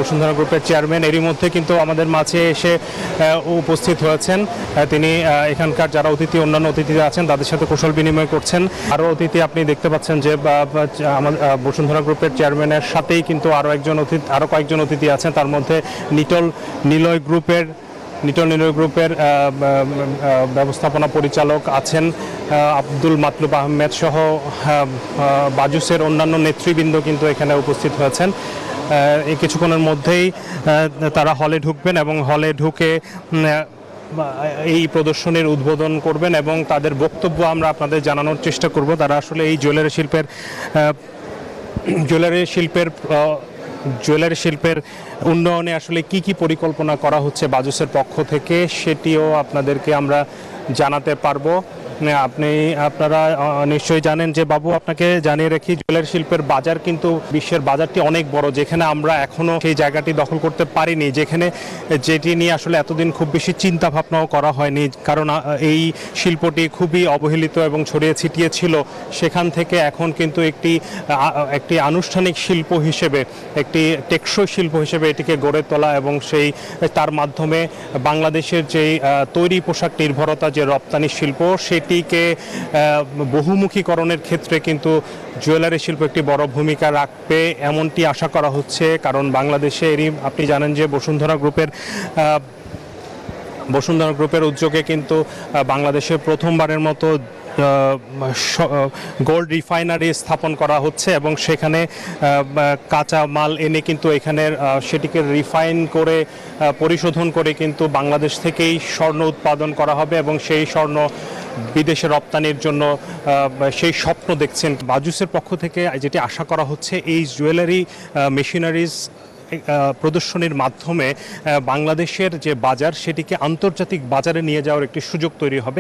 বসুন্ধরা গ্রুপের চেয়ারম্যান এরই মধ্যে কিন্তু আমাদের মাঝে এসে উপস্থিত হয়েছেন। তিনি এখানকার যারা অন্যান্য অতিথি আছেন তাদের সাথে কুশল বিনিময় করছেন। আরও অতিথি আপনি দেখতে পাচ্ছেন যে আমাদের বসুন্ধরা গ্রুপের চেয়ারম্যানের সাথেই কিন্তু আরও কয়েকজন অতিথি আছেন। তার মধ্যে নিলয় গ্রুপের ব্যবস্থাপনা পরিচালক আছেন আব্দুল মাতলুব আহমেদ সহ বাজুসের অন্যান্য নেতৃবৃন্দ কিন্তু এখানে উপস্থিত হয়েছেন। এই কিছুক্ষণের মধ্যেই তারা হলে ঢুকবেন এবং হলে ঢুকে এই প্রদর্শনীর উদ্বোধন করবেন এবং তাদের বক্তব্য আমরা আপনাদের জানানোর চেষ্টা করব। তারা আসলে এই জুয়েলারি শিল্পের উন্নয়নে আসলে কি পরিকল্পনা করা হচ্ছে বাজুসের পক্ষ থেকে সেটিও আপনাদেরকে আমরা জানাতে পারবো। আপনারা নিশ্চয়ই জানেন যে বাবু, আপনাকে জানিয়ে রাখি, জুয়েলারি শিল্পের বাজার কিন্তু বিশ্বের বাজারটি অনেক বড়, যেখানে আমরা এখনও সেই জায়গাটি দখল করতে পারিনি, যেটি নিয়ে আসলে এতদিন খুব বেশি চিন্তা ভাবনাও করা হয়নি। কারণ এই শিল্পটি খুবই অবহেলিত এবং ছড়িয়ে ছিটিয়ে ছিল। সেখান থেকে এখন কিন্তু একটি আনুষ্ঠানিক শিল্প হিসেবে, একটি টেকসই শিল্প হিসেবে এটিকে গড়ে তোলা এবং তার মাধ্যমে বাংলাদেশের যেই তৈরি পোশাক নির্ভরতা, যে রপ্তানি শিল্প, সেটিকে বহুমুখীকরণের ক্ষেত্রে কিন্তু জুয়েলারি শিল্প একটি বড় ভূমিকা রাখবে এমনটি আশা করা হচ্ছে। কারণ বাংলাদেশে আপনি জানেন যে বসুন্ধরা গ্রুপের উদ্যোগে কিন্তু বাংলাদেশে প্রথমবারের মতো গোল্ড রিফাইনারি স্থাপন করা হচ্ছে এবং সেখানে কাঁচা মাল এনে কিন্তু সেটিকে রিফাইন করে পরিশোধন করে কিন্তু বাংলাদেশ থেকেই স্বর্ণ উৎপাদন করা হবে এবং সেই স্বর্ণ বিদেশে রপ্তানির জন্য সেই স্বপ্ন দেখছেন। বাজুসের পক্ষ থেকে যেটি আশা করা হচ্ছে, এই জুয়েলারি মেশিনারিজ প্রদর্শনীর মাধ্যমে বাংলাদেশের যে বাজার, সেটিকে আন্তর্জাতিক বাজারে নিয়ে যাওয়ার একটি সুযোগ তৈরি হবে।